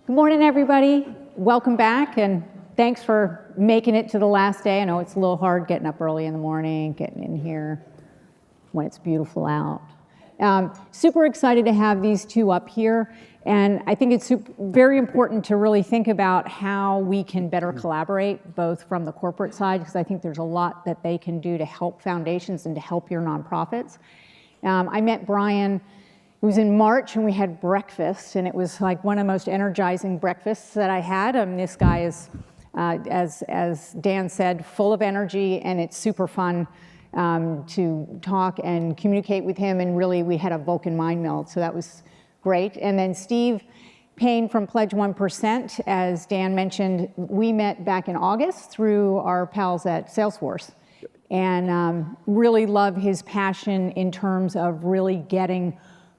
Good morning, everybody. Welcome back, and thanks for making it to the last day. I know it's a little hard getting up early in the morning, getting in here when it's beautiful out. Super excited to have these two up here, and I think it's very important to really think about how we can better collaborate, both from the corporate side, because I think there's a lot that they can do to help foundations and to help your nonprofits. I met Bryan. It was in March, and we had breakfast, and it was like one of the most energizing breakfasts that I had. This guy is, as Dan said, full of energy, and it's super fun to talk and communicate with him, and really we had a Vulcan mind meld, so that was great. And then Steve Payne from Pledge 1%, as Dan mentioned, we met back in August through our pals at Salesforce, and really love his passion in terms of really getting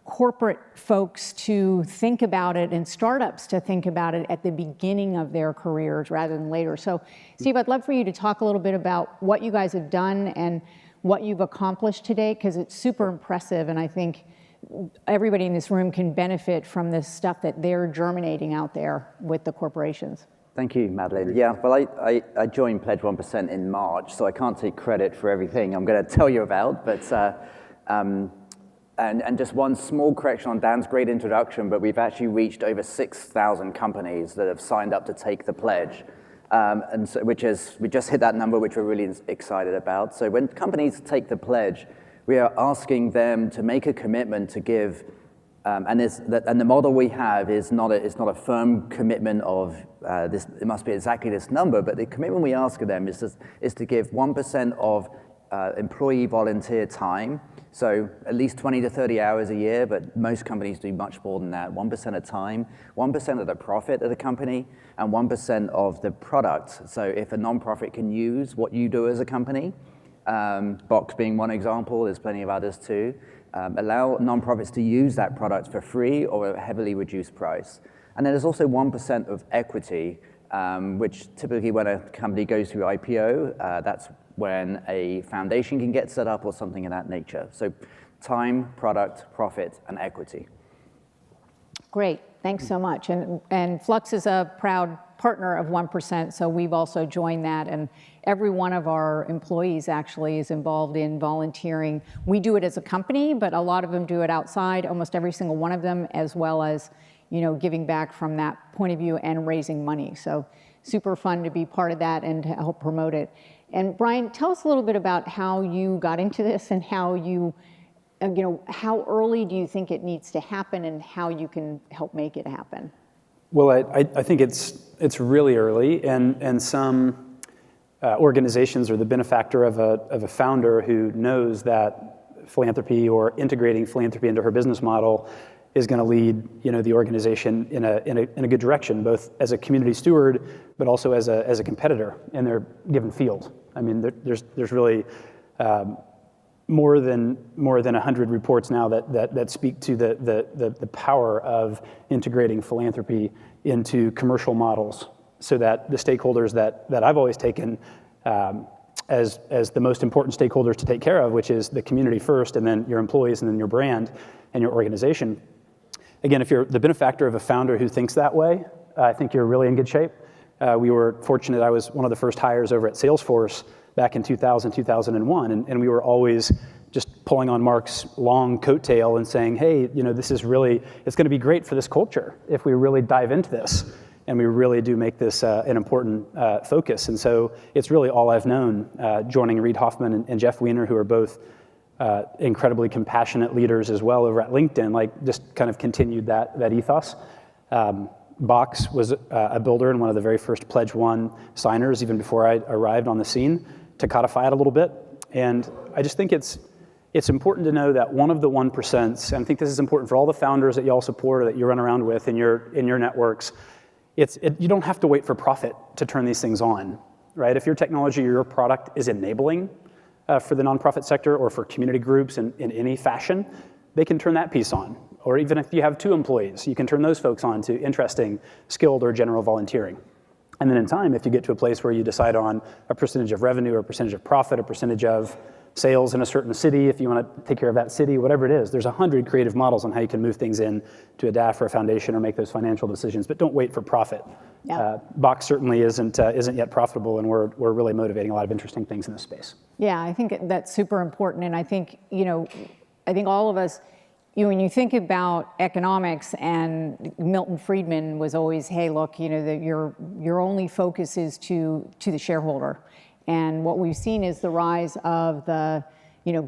corporate folks to think about it and startups to think about it at the beginning of their careers rather than later. So Steve, I'd love for you to talk a little bit about what you guys have done and what you've accomplished today, because it's super impressive, and I think everybody in this room can benefit from this stuff that they're germinating out there with the corporations. Thank you, Madeline. Yeah, well, I joined Pledge 1% in March, so I can't take credit for everything I'm going to tell you about, but And just one small correction on Dan's great introduction, but we've actually reached over 6,000 companies that have signed up to take the pledge. And so, we just hit that number, which we're really excited about. So when companies take the pledge, we are asking them to make a commitment to give, and the model we have is not a firm commitment of this. It must be exactly this number, but the commitment we ask of them is to give 1% of employee volunteer time. So at least 20 to 30 hours a year, but most companies do much more than that. 1% of time, 1% of the profit of the company, and 1% of the product. So if a nonprofit can use what you do as a company, Box being one example, there's plenty of others too, allow nonprofits to use that product for free or a heavily reduced price. And then there's also 1% of equity, which typically when a company goes through IPO, that's when a foundation can get set up or something of that nature. So time, product, profit, and equity. Great, thanks so much. And Fluxx is a proud partner of 1%, so we've also joined that, and every one of our employees actually is involved in volunteering. We do it as a company, but a lot of them do it outside, almost every single one of them, as well as giving back from that point of view and raising money. So super fun to be part of that and to help promote it. And Bryan, tell us a little bit about how you got into this and how how early do you think it needs to happen and how you can help make it happen? Well, I think it's really early, and some organizations are the benefactor of a founder who knows that philanthropy or integrating philanthropy into her business model is going to lead the organization in a good direction, both as a community steward, but also as a competitor in their given field. I mean, there's really more than 100 reports now that speak to the power of integrating philanthropy into commercial models, so that the stakeholders that I've always taken as the most important stakeholders to take care of, which is the community first, and then your employees, and then your brand and your organization. Again, if you're the benefactor of a founder who thinks that way, I think you're really in good shape. We were fortunate. I was one of the first hires over at Salesforce back in 2000, 2001, and we were always just pulling on Mark's long coattail and saying, hey, this is really, it's going to be great for this culture if we really dive into this and we really do make this an important focus. And so it's really all I've known, joining Reid Hoffman and Jeff Weiner, who are both incredibly compassionate leaders as well over at LinkedIn, just kind of continued that ethos. Box was a builder and one of the very first Pledge 1 signers, even before I arrived on the scene, to codify it a little bit. And I just think it's important to know that one of the 1%, and I think this is important for all the founders that you all support or that you run around with in your networks, you don't have to wait for profit to turn these things on, right? If your technology or your product is enabling for the nonprofit sector or for community groups in any fashion, they can turn that piece on. Or even if you have 2 employees, you can turn those folks on to interesting, skilled, or general volunteering. And then in time, if you get to a place where you decide on a percentage of revenue or a percentage of profit, a percentage of sales in a certain city, if you want to take care of that city, whatever it is. There's 100 creative models on how you can move things in to a DAF for a foundation or make those financial decisions, but don't wait for profit. Yeah. Box certainly isn't yet profitable, and we're really motivating a lot of interesting things in this space. Yeah, I think that's super important, and I think all of us, when you think about economics, and Milton Friedman was always, hey, look, your only focus is to the shareholder, and what we've seen is the rise of the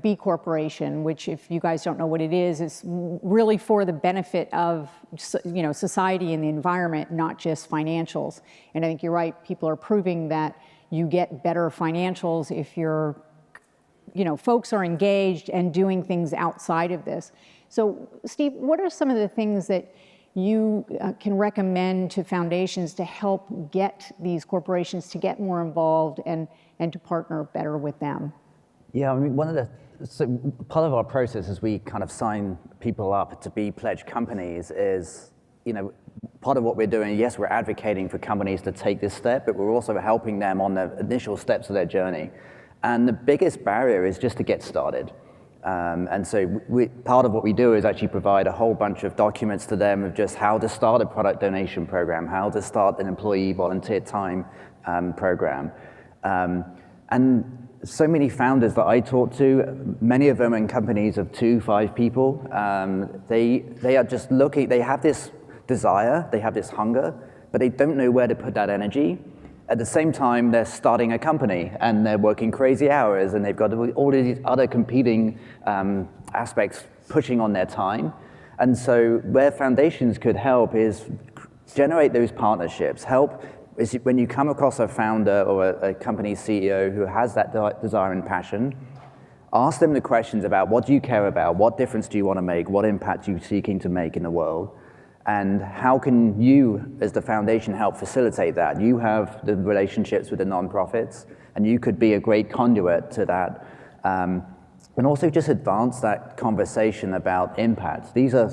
B Corporation, which, if you guys don't know what it is really for the benefit of society and the environment, not just financials. And I think you're right. People are proving that you get better financials if your folks are engaged and doing things outside of this. So, Steve, what are some of the things that you can recommend to foundations to help get these corporations to get more involved and to partner better with them? Yeah, I mean, part of our process as we kind of sign people up to be pledged companies is, part of what we're doing, yes, we're advocating for companies to take this step, but we're also helping them on the initial steps of their journey. And the biggest barrier is just to get started. And so part of what we do is actually provide a whole bunch of documents to them of just how to start a product donation program, how to start an employee volunteer time program. And so many founders that I talk to, many of them in companies of 2-5 people, they are just looking, they have this desire, they have this hunger, but they don't know where to put that energy. At the same time, they're starting a company and they're working crazy hours and they've got all these other competing aspects pushing on their time. And so where foundations could help is generate those partnerships, help is when you come across a founder or a company CEO who has that desire and passion, ask them the questions about what do you care about, what difference do you want to make, what impact are you seeking to make in the world, and how can you, as the foundation, help facilitate that? You have the relationships with the nonprofits, and you could be a great conduit to that. And also just advance that conversation about impact. These are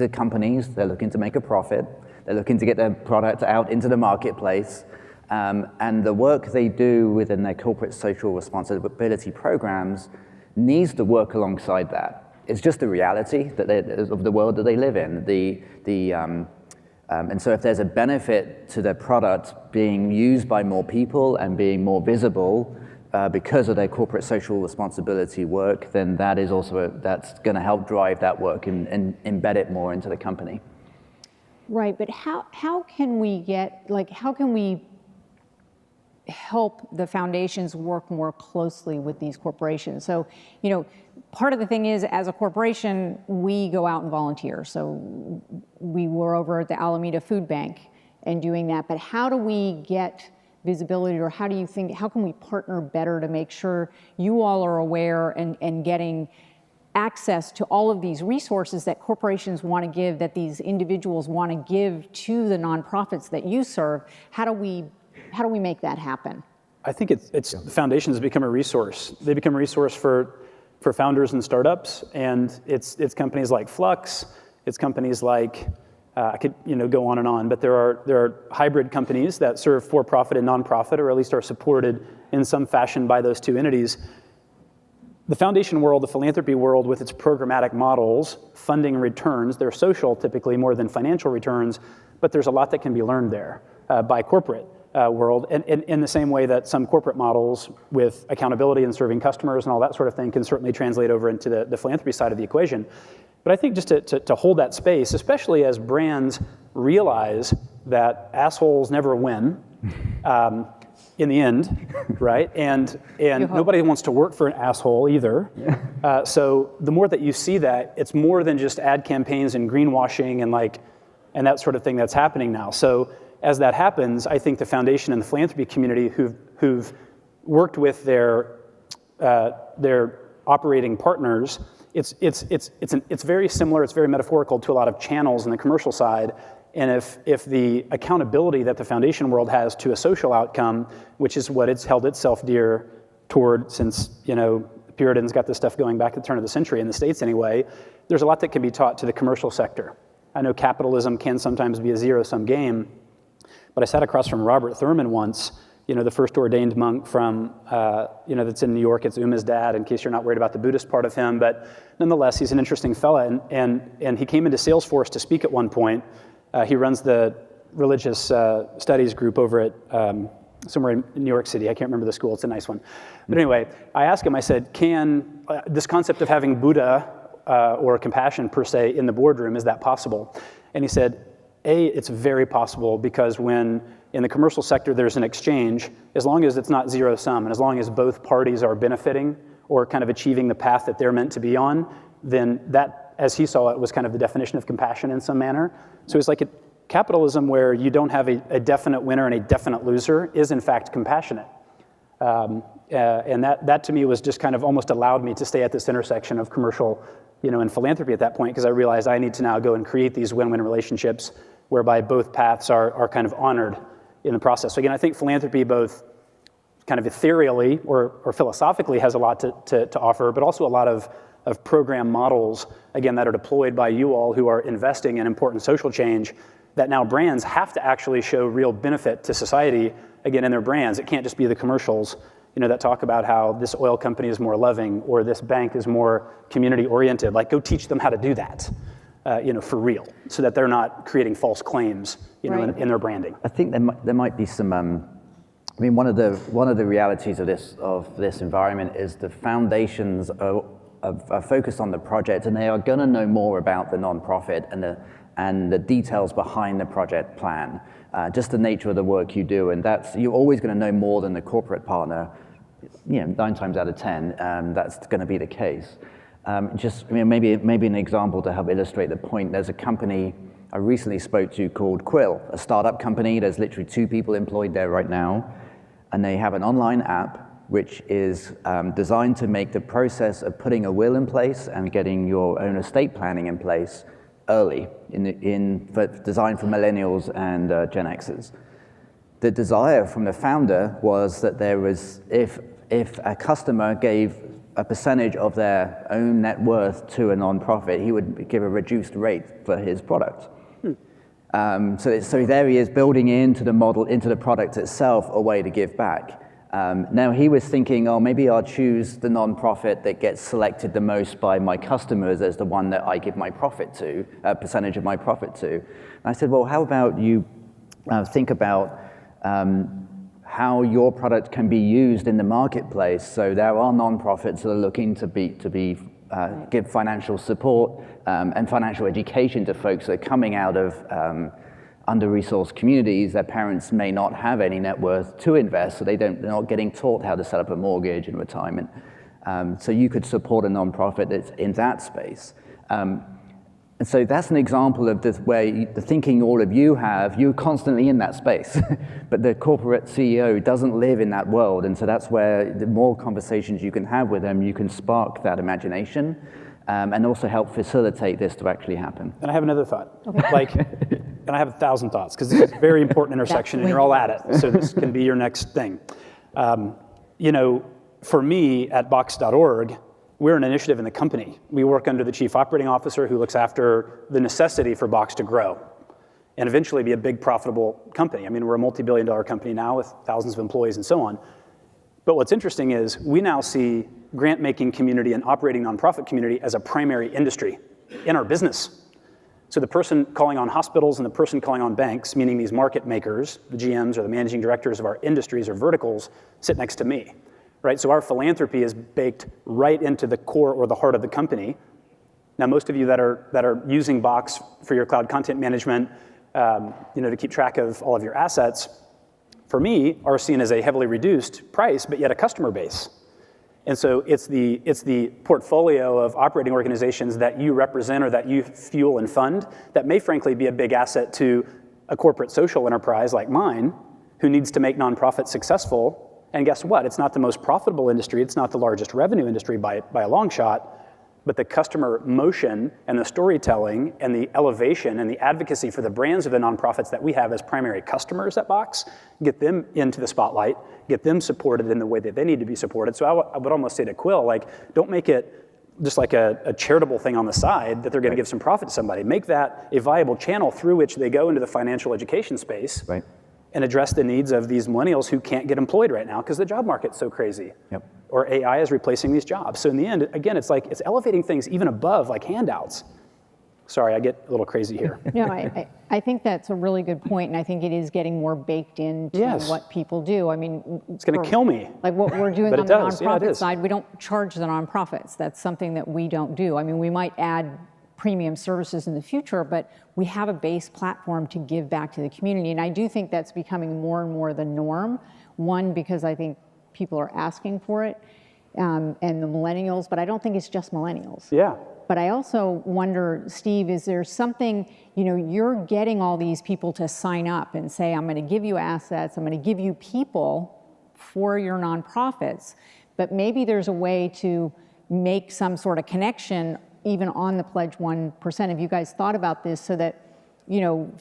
companies, they're looking to make a profit. They're looking to get their product out into the marketplace, and the work they do within their corporate social responsibility programs needs to work alongside that. It's just the reality of the world that they live in. And so if there's a benefit to their product being used by more people and being more visible because of their corporate social responsibility work, then that is also that's going to help drive that work and embed it more into the company. Right, but how can we help the foundations work more closely with these corporations? So, part of the thing is, as a corporation, we go out and volunteer. So we were over at the Alameda Food Bank and doing that, but how do we get visibility, or how can we partner better to make sure you all are aware and getting access to all of these resources that corporations want to give, that these individuals want to give to the nonprofits that you serve? How do we make that happen? I think it's the foundations become a resource. They become a resource for founders and startups, and it's companies like Fluxx, it's companies like I could go on and on, but there are hybrid companies that serve for-profit and nonprofit, or at least are supported in some fashion by those two entities. The foundation world, the philanthropy world, with its programmatic models, funding returns, they're social typically more than financial returns, but there's a lot that can be learned there by corporate world, and in the same way that some corporate models with accountability and serving customers and all that sort of thing can certainly translate over into the philanthropy side of the equation. But I think just to hold that space, especially as brands realize that assholes never win, in the end, right? And nobody wants to work for an asshole either. So the more that you see that, it's more than just ad campaigns and greenwashing and that sort of thing that's happening now. So as that happens, I think the foundation and the philanthropy community who've worked with their operating partners, it's very similar, it's very metaphorical to a lot of channels in the commercial side. And if the accountability that the foundation world has to a social outcome, which is what it's held itself dear toward since, Puritans got this stuff going back at the turn of the century, in the States anyway, there's a lot that can be taught to the commercial sector. I know capitalism can sometimes be a zero-sum game, but I sat across from Robert Thurman once, the first ordained monk from, that's in New York. It's Uma's dad, in case you're not worried about the Buddhist part of him. But nonetheless, he's an interesting fella. And he came into Salesforce to speak at one point. He runs the religious studies group over at somewhere in New York City. I can't remember the school. It's a nice one. But anyway, I asked him, I said, can this concept of having Buddha or compassion per se in the boardroom, is that possible? And he said, it's very possible, because when in the commercial sector there's an exchange, as long as it's not zero sum, and as long as both parties are benefiting or kind of achieving the path that they're meant to be on, then that, as he saw it, was kind of the definition of compassion in some manner. So it's like capitalism, where you don't have a definite winner and a definite loser, is in fact compassionate. And that to me was just kind of almost allowed me to stay at this intersection of commercial, and philanthropy at that point, because I realized I need to now go and create these win-win relationships whereby both paths are kind of honored in the process. So again, I think philanthropy, both kind of ethereally or philosophically, has a lot to offer, but also a lot of program models, again, that are deployed by you all who are investing in important social change, that now brands have to actually show real benefit to society, again, in their brands. It can't just be the commercials, that talk about how this oil company is more loving or this bank is more community-oriented. Like, go teach them how to do that, for real, so that they're not creating false claims, Right. in their branding. I think there might be some. One of the realities of this environment is the foundations are focused on the project, and they are going to know more about the nonprofit and the details behind the project plan. Just the nature of the work you do, and you're always going to know more than the corporate partner. 9 times out of 10, that's going to be the case. Maybe an example to help illustrate the point. There's a company I recently spoke to called Quill, a startup company. There's literally 2 people employed there right now, and they have an online app which is designed to make the process of putting a will in place and getting your own estate planning in place early, designed for millennials and Gen Xers. The desire from the founder was that there was, if a customer gave a percentage of their own net worth to a nonprofit, he would give a reduced rate for his product. So there he is, building into the model, into the product itself, a way to give back. Now he was thinking, maybe I'll choose the nonprofit that gets selected the most by my customers as the one that I give my profit to, a percentage of my profit to. And I said, well, how about you think about how your product can be used in the marketplace. So there are nonprofits that are looking to give financial support and financial education to folks that are coming out of under-resourced communities. Their parents may not have any net worth to invest, so they're not getting taught how to set up a mortgage in retirement. So you could support a nonprofit that's in that space. And so that's an example of the thinking all of you have. You're constantly in that space, but the corporate CEO doesn't live in that world. And so that's where the more conversations you can have with them, you can spark that imagination and also help facilitate this to actually happen. And I have another thought. Okay. And I have 1,000 thoughts, because this is a very important intersection and you're all at it. So this can be your next thing. For me at Box.org, we're an initiative in the company. We work under the chief operating officer who looks after the necessity for Box to grow and eventually be a big profitable company. I mean, we're a multi-billion-dollar company now with thousands of employees and so on. But what's interesting is we now see grant-making community and operating nonprofit community as a primary industry in our business. So the person calling on hospitals and the person calling on banks, meaning these market makers, the GMs or the managing directors of our industries or verticals, sit next to me. Right, so our philanthropy is baked right into the core or the heart of the company. Now, most of you that are using Box for your cloud content management, to keep track of all of your assets, for me, are seen as a heavily reduced price, but yet a customer base. And so it's the portfolio of operating organizations that you represent or that you fuel and fund that may frankly be a big asset to a corporate social enterprise like mine, who needs to make nonprofits successful. And guess what? It's not the most profitable industry. It's not the largest revenue industry by a long shot. But the customer motion and the storytelling and the elevation and the advocacy for the brands of the nonprofits that we have as primary customers at Box, get them into the spotlight, get them supported in the way that they need to be supported. So I would almost say to Quill, don't make it just like a charitable thing on the side that they're going to give some profit to somebody. Make that a viable channel through which they go into the financial education space. Right. and address the needs of these millennials who can't get employed right now because the job market's so crazy. Yep. Or AI is replacing these jobs. So in the end, again, it's like it's elevating things even above like handouts. Sorry, I get a little crazy here. No, I think that's a really good point, and I think it is getting more baked into Yes. what people do. I mean, It's going to kill me. like what we're doing But on it the does. Yeah, it nonprofit is. side, we don't charge the nonprofits. That's something that we don't do. I mean, we might add premium services in the future, but we have a base platform to give back to the community, and I do think that's becoming more and more the norm. One, because I think people are asking for it, and the millennials, but I don't think it's just millennials. Yeah. But I also wonder, Steve, is there something, you're getting all these people to sign up and say, I'm going to give you assets, I'm going to give you people for your nonprofits, but maybe there's a way to make some sort of connection even on the Pledge 1%. Have you guys thought about this so that,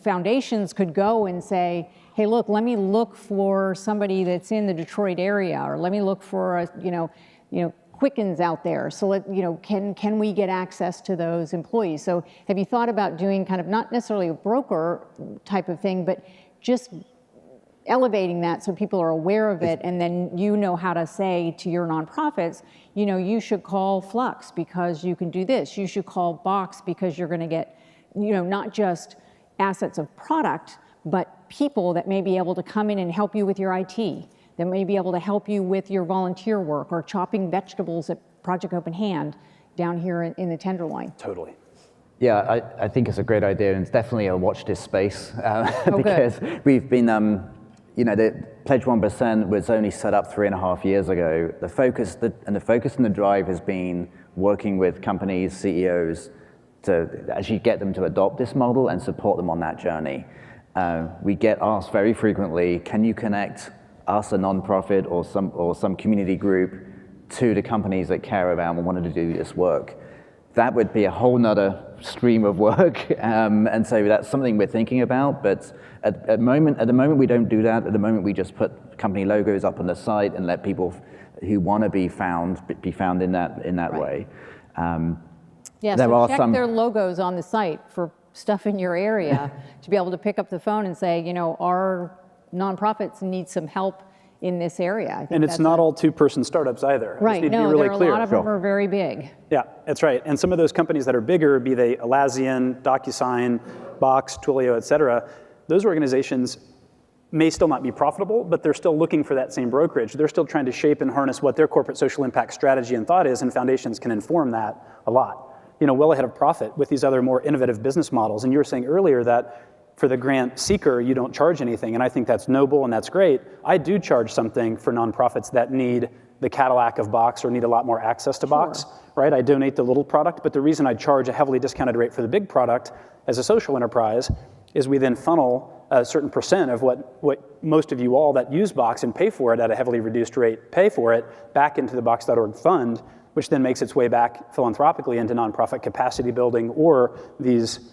foundations could go and say, hey, look, let me look for somebody that's in the Detroit area, or let me look for Quickens out there. So can we get access to those employees? So have you thought about doing kind of not necessarily a broker type of thing, but just elevating that so people are aware of it, and then how to say to your nonprofits, you should call Fluxx because you can do this. You should call Box because you're going to get, not just assets of product, but people that may be able to come in and help you with your IT, that may be able to help you with your volunteer work or chopping vegetables at Project Open Hand down here in the Tenderloin. Totally. Yeah, I think it's a great idea, and it's definitely a watch this space because good. we've been, the Pledge 1% was only set up 3.5 years ago. The focus and the drive has been working with companies, CEOs, to actually get them to adopt this model and support them on that journey. We get asked very frequently, can you connect us, a nonprofit or some community group, to the companies that care about and wanted to do this work? That would be a whole nother stream of work, and so that's something we're thinking about. But at the moment we don't do that. At the moment we just put company logos up on the site and let people who want to be found in that way. Yeah, there so are check some their logos on the site for stuff in your area to be able to pick up the phone and say, our nonprofits need some help in this area. I think And it's not all two-person startups either. I right. just need to No, be really there are clear. a lot of them are very big. Yeah, that's right. And some of those companies that are bigger, be they Atlassian, DocuSign, Box, Twilio, et cetera, those organizations may still not be profitable, but they're still looking for that same brokerage. They're still trying to shape and harness what their corporate social impact strategy and thought is, and foundations can inform that a lot. Well ahead of profit with these other more innovative business models. And you were saying earlier that for the grant seeker, you don't charge anything, and I think that's noble and that's great. I do charge something for nonprofits that need the Cadillac of Box or need a lot more access to Box, right? I donate the little product, but the reason I charge a heavily discounted rate for the big product as a social enterprise is we then funnel a certain percent of what most of you all that use Box and pay for it at a heavily reduced rate pay for it back into the Box.org fund, which then makes its way back philanthropically into nonprofit capacity building or these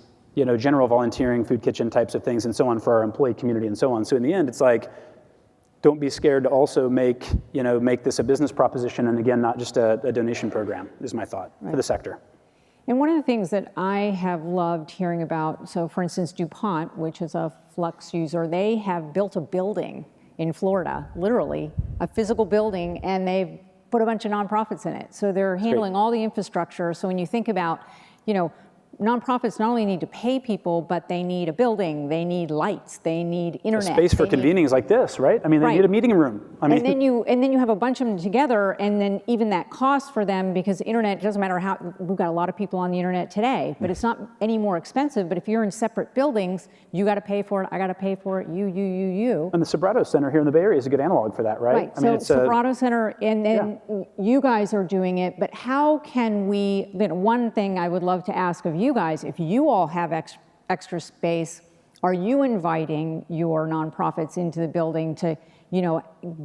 general volunteering, food kitchen types of things and so on for our employee community and so on. So in the end, it's like, don't be scared to also make this a business proposition, and again, not just a donation program, is my thought for the sector. And one of the things that I have loved hearing about, so for instance, DuPont, which is a Fluxx user, they have built a building in Florida, literally, a physical building, and they've put a bunch of nonprofits in it. So they're handling all the infrastructure. So when you think about, nonprofits not only need to pay people, but they need a building, they need lights, they need internet. A space for convenings like this, right? I mean, they need a meeting room. I mean, and then you have a bunch of them together, and then even that cost for them, because the internet, it doesn't matter how, we've got a lot of people on the internet today, but it's not any more expensive. But if you're in separate buildings, you got to pay for it, I got to pay for it, you. And the Sobrato Center here in the Bay Area is a good analog for that, right? Right, I mean, so Sobrato Center, and then you guys are doing it, but how can we, one thing I would love to ask of you guys, if you all have extra space, are you inviting your nonprofits into the building to,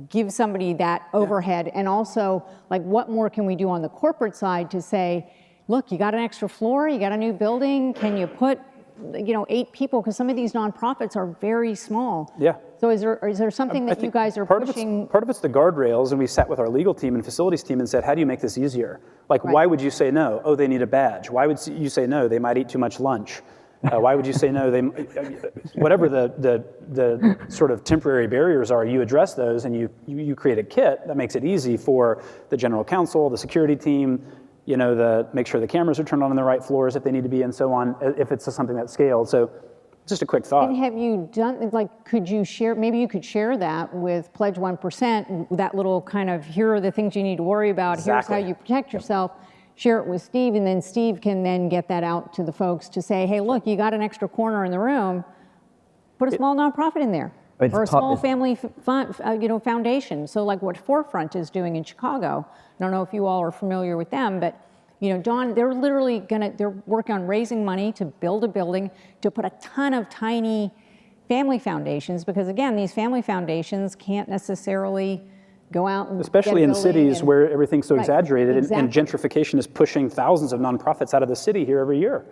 give somebody that overhead? And also, like, what more can we do on the corporate side to say, look, you got an extra floor, you got a new building, can you put, 8 people? Because some of these nonprofits are very small. Yeah. So is there something that you guys are pushing? Part of it's the guardrails, and we sat with our legal team and facilities team and said, how do you make this easier? Like, why would you say no? Oh, they need a badge. Why would you say no? They might eat too much lunch. Why would you say no? Whatever the sort of temporary barriers are, you address those and you create a kit that makes it easy for the general counsel, the security team, make sure the cameras are turned on in the right floors if they need to be and so on, if it's something that's scaled. So just a quick thought. And have you done, could you share, maybe you could share that with Pledge 1%, that little kind of, here are the things you need to worry about, Exactly. Here's how you protect yourself, share it with Steve, and then Steve can then get that out to the folks to say, hey, look, you got an extra corner in the room, put a small nonprofit in there, or a small family foundation. So like what Forefront is doing in Chicago. I don't know if you all are familiar with them, but Dawn, they're literally they're working on raising money to build a building, to put a ton of tiny family foundations, because again, these family foundations can't necessarily go out and especially in cities where everything's so Right, exaggerated, exactly. and gentrification is pushing thousands of nonprofits out of the city here every year.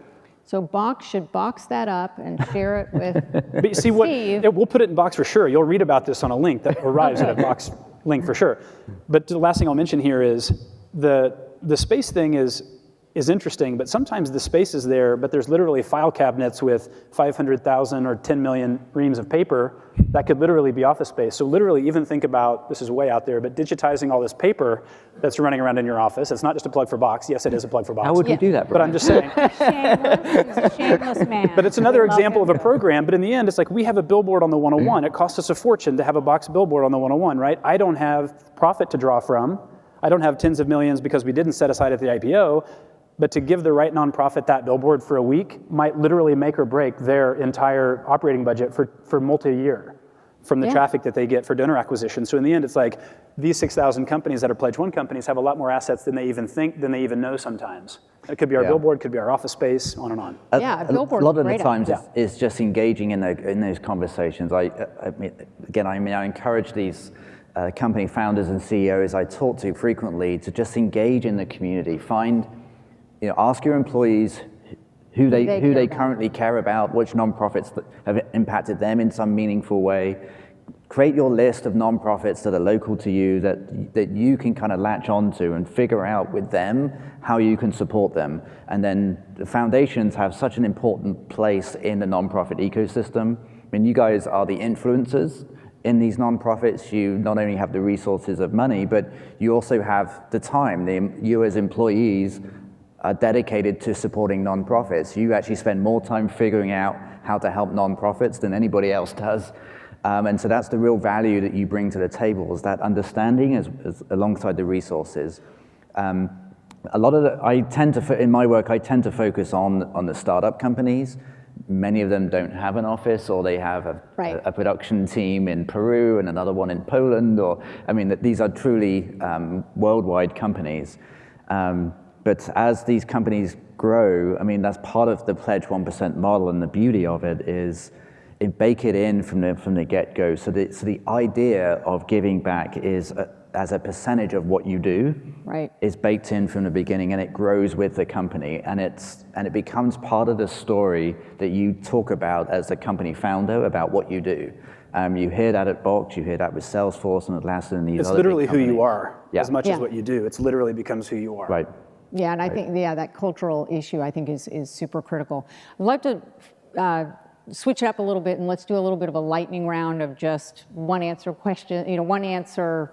So Box should box that up and share it with But see Steve. we'll put it in Box for sure. You'll read about this on a link that arrives at a Box link for sure. But the last thing I'll mention here is the space thing is interesting, but sometimes the space is there, but there's literally file cabinets with 500,000 or 10 million reams of paper that could literally be office space. So literally even think about, this is way out there, but digitizing all this paper that's running around in your office. It's not just a plug for Box. Yes, it is a plug for Box. How would you do that, But I'm Bryan? just saying. Shameless, he's a shameless man. But it's another We love example him. of a program, but in the end, it's like we have a billboard on the 101. It costs us a fortune to have a Box billboard on the 101, right? I don't have profit to draw from. I don't have tens of millions because we didn't set aside at the IPO, but to give the right nonprofit that billboard for a week might literally make or break their entire operating budget for multi-year from the traffic that they get for donor acquisition. So in the end, it's like these 6,000 companies that are Pledge 1 companies have a lot more assets than they even think, than they even know sometimes. It could be our billboard, could be our office space, on and on. Yeah, a billboard A lot is of the great times idea. it's just engaging in those conversations. I encourage these company founders and CEOs I talk to frequently to just engage in the community. Ask your employees who they currently care about, which nonprofits that have impacted them in some meaningful way. Create your list of nonprofits that are local to you that you can kind of latch onto and figure out with them how you can support them. And then the foundations have such an important place in the nonprofit ecosystem. I mean, you guys are the influencers in these nonprofits. You not only have the resources of money, but you also have the time. You as employees are dedicated to supporting nonprofits. You actually spend more time figuring out how to help nonprofits than anybody else does. And so that's the real value that you bring to the table, is that understanding as alongside the resources. In my work, I tend to focus on the startup companies. Many of them don't have an office, or they have a production team in Peru and another one in Poland, these are truly worldwide companies. But as these companies grow, that's part of the Pledge 1% model, and the beauty of it is bake it in from the get-go. So the idea of giving back is as a percentage of what you do, is baked in from the beginning, and it grows with the company, and it becomes part of the story that you talk about as a company founder about what you do. You hear that at Box, you hear that with Salesforce and Atlassian and these It's other literally big who companies. you are as much as Yeah. what you do. It's literally becomes who you are. Right. Yeah, and I think that cultural issue I think is super critical. I'd like to switch it up a little bit, and let's do a little bit of a lightning round of just one answer question. One answer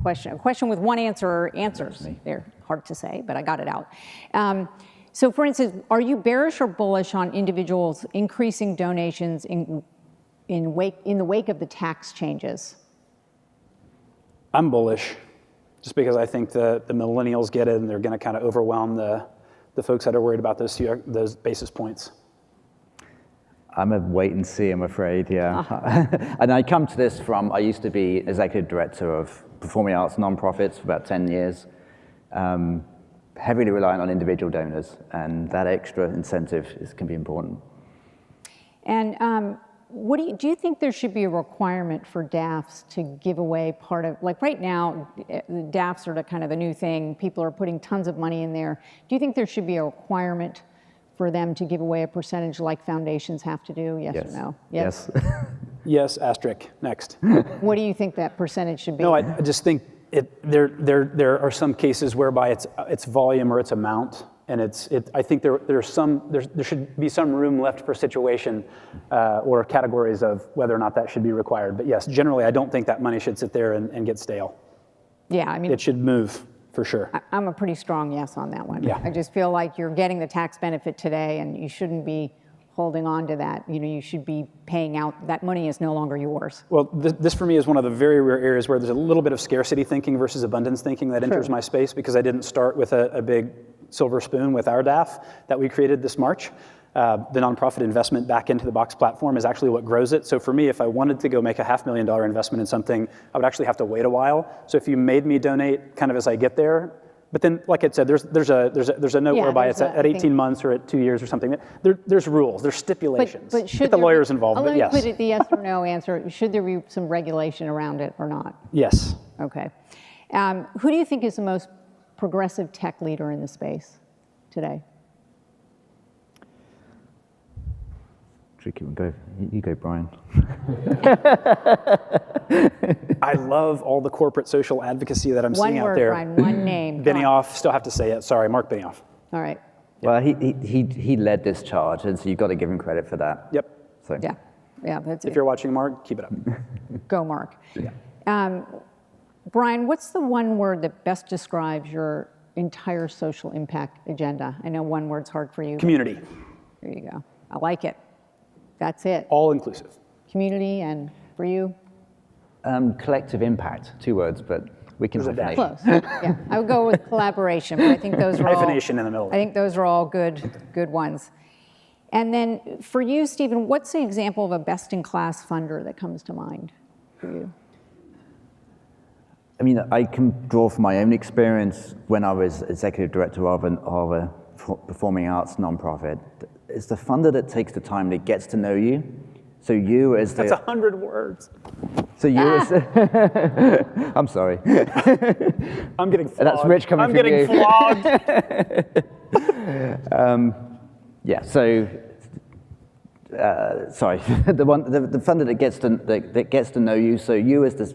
question. A question with one answer or answers. They're hard to say, but I got it out. So, for instance, are you bearish or bullish on individuals increasing donations in the wake of the tax changes? I'm bullish, just because I think the millennials get it, and they're going to kind of overwhelm the folks that are worried about those basis points. I'm a wait and see, I'm afraid, yeah. And I come to this I used to be executive director of performing arts nonprofits for about 10 years, heavily reliant on individual donors, and that extra incentive can be important. And do you think there should be a requirement for DAFs to give away part of, like right now, the DAFs are kind of the new thing. People are putting tons of money in there. Do you think there should be a requirement for them to give away a percentage like foundations have to do? Yes or no? Yes. Yes, asterisk, next. What do you think that percentage should be? No, I just think there are some cases whereby it's volume or it's amount, And I think there should be some room left for situation or categories of whether or not that should be required. But yes, generally, I don't think that money should sit there and get stale. Yeah, I mean, it should move for sure. I'm a pretty strong yes on that one. Yeah. I just feel like you're getting the tax benefit today, and you shouldn't be holding on to that. You should be paying out. That money is no longer yours. Well, this for me is one of the very rare areas where there's a little bit of scarcity thinking versus abundance thinking that enters my space, because I didn't start with a big silver spoon with our DAF that we created this March. The nonprofit investment back into the Box platform is actually what grows it. So for me, if I wanted to go make a $500,000 investment in something, I would actually have to wait a while. So if you made me donate kind of as I get there, but then, like I said, there's a note whereby it's at 18 months or at 2 years or something. There's rules, there's stipulations. But should get the lawyers involved, let but me yes. put it the yes or no answer. Should there be some regulation around it or not? Yes. Okay. Who do you think is the most progressive tech leader in the space today? Tricky one. You go, Bryan. I love all the corporate social advocacy that I'm seeing out there. One word, Bryan, one name. Benioff, still have to say it. Sorry, Mark Benioff. All right. Well, he led this charge, and so you've got to give him credit for that. Yep. So. Yeah, that's If it. you're watching, Mark, keep it up. Go, Mark. Yeah. Bryan, what's the one word that best describes your entire social impact agenda? I know one word's hard for you. Community. There you go. I like it. That's it. All inclusive. Community, and for you? Collective impact, 2 words, but we can hyphenate. Close. Yeah, I would go with collaboration, but I think those are all Hyphenation in the middle. I think those are all good ones. And then for you, Stephen, what's the example of a best-in-class funder that comes to mind for you? I mean, I can draw from my own experience when I was executive director of a performing arts nonprofit. It's the funder that takes the time that gets to know you. So you as the... That's 100 words. So you as... I'm sorry. I'm getting flogged. That's rich coming from you. I'm getting flogged. Yeah, so... sorry. the funder that gets to know you, so you as the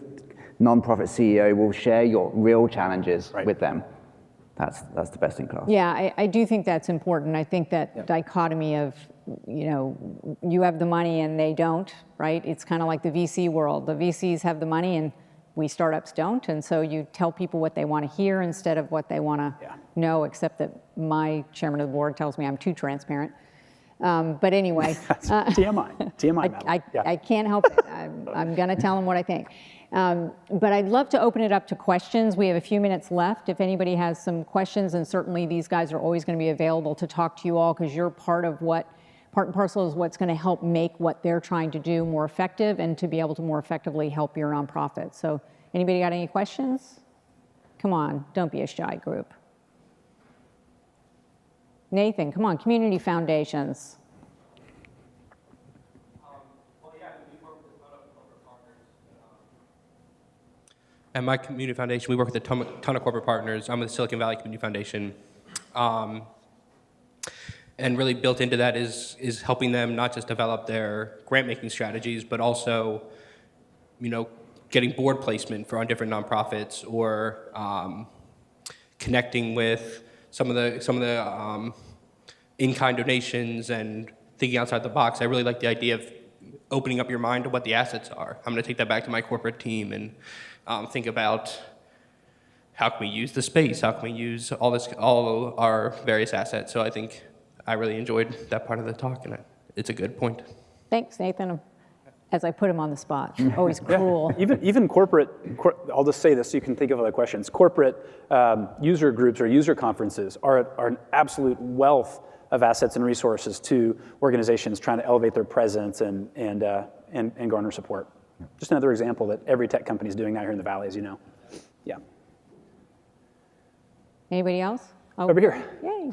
nonprofit CEO will share your real challenges with them. That's the best in class. Yeah, I do think that's important. I think that dichotomy of, you have the money and they don't, right? It's kind of like the VC world. The VCs have the money and we startups don't. And so you tell people what they want to hear instead of what they want to know, except that my chairman of the board tells me I'm too transparent. But anyway. TMI, Madeline. I can't help it. I'm going to tell them what I think. But I'd love to open it up to questions. We have a few minutes left. If anybody has some questions, and certainly these guys are always going to be available to talk to you all, because you're part and parcel is what's going to help make what they're trying to do more effective and to be able to more effectively help your nonprofit. So anybody got any questions? Come on, don't be a shy group. Nathan, come on, community foundations. At my community foundation, we work with a ton of corporate partners. I'm with the Silicon Valley Community Foundation. And really built into that is helping them not just develop their grant-making strategies, but also, getting board placement on different nonprofits, or connecting with some of the in-kind donations and thinking outside the box. I really like the idea of opening up your mind to what the assets are. I'm going to take that back to my corporate team and think about how can we use the space, how can we use all our various assets. So I think I really enjoyed that part of the talk, and it's a good point. Thanks, Nathan. As I put him on the spot, always cruel. Even corporate, I'll just say this so you can think of other questions. Corporate user groups or user conferences are an absolute wealth of assets and resources to organizations trying to elevate their presence and garner support. Just another example that every tech company is doing out here in the Valley, as you know. Yeah. Anybody else? Oh. Over here. Yay.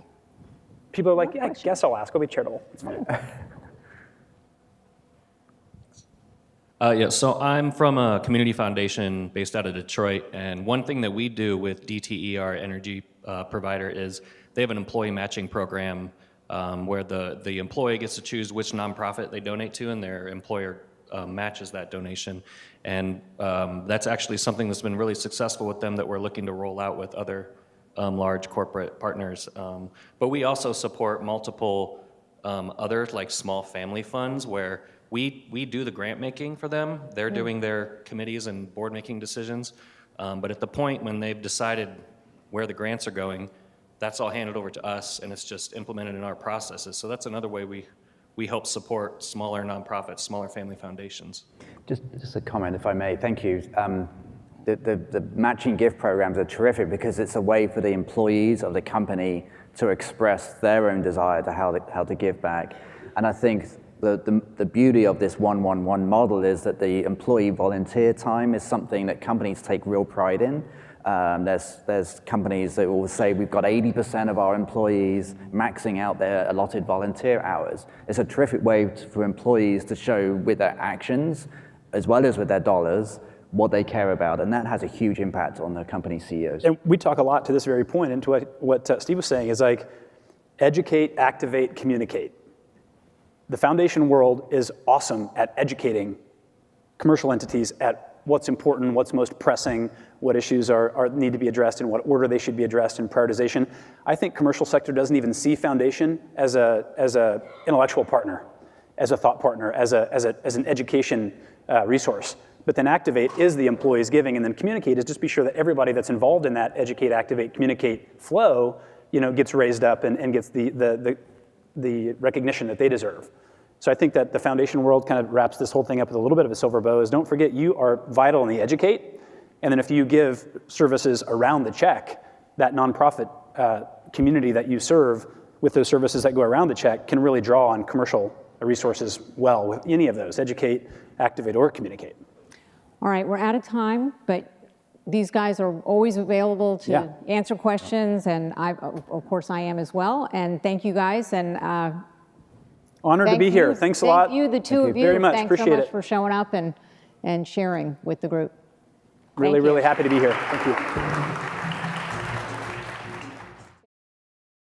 People are like, I guess I'll ask. I'll be charitable. It's fine. So I'm from a community foundation based out of Detroit, and one thing that we do with DTE, our energy provider, is they have an employee matching program where the employee gets to choose which nonprofit they donate to, and their employer matches that donation. And that's actually something that's been really successful with them that we're looking to roll out with other large corporate partners. But we also support multiple other like small family funds where we do the grant making for them. They're doing their committees and board making decisions. But at the point when they've decided where the grants are going, that's all handed over to us, and it's just implemented in our processes. So that's another way we help support smaller nonprofits, smaller family foundations. Just a comment, if I may. Thank you. The matching gift programs are terrific because it's a way for the employees of the company to express their own desire to how to give back. And I think the beauty of this 1-1-1 model is that the employee volunteer time is something that companies take real pride in. There's companies that will say we've got 80% of our employees maxing out their allotted volunteer hours. It's a terrific way for employees to show with their actions, as well as with their dollars, what they care about, and that has a huge impact on the company CEOs. And we talk a lot to this very point, and to what Steve was saying is like, educate, activate, communicate. The foundation world is awesome at educating commercial entities at what's important, what's most pressing, what issues need to be addressed, in what order they should be addressed in prioritization. I think commercial sector doesn't even see foundation as a intellectual partner, as a thought partner, as an education resource. But then activate is the employees giving, and then communicate is just be sure that everybody that's involved in that educate, activate, communicate flow, gets raised up and gets the recognition that they deserve. So I think that the foundation world kind of wraps this whole thing up with a little bit of a silver bow is don't forget you are vital in the educate, and then if you give services around the check, that nonprofit community that you serve with those services that go around the check can really draw on commercial resources well with any of those, educate, activate, or communicate. All right, we're out of time, but these guys are always available to answer questions, and of course I am as well. And thank you guys, and honored to be here. Thanks a lot. Thank you, the two of you. Very much. Thanks Appreciate so much it. for showing up and sharing with the group. Really, Thank you. really happy to be here. Thank you.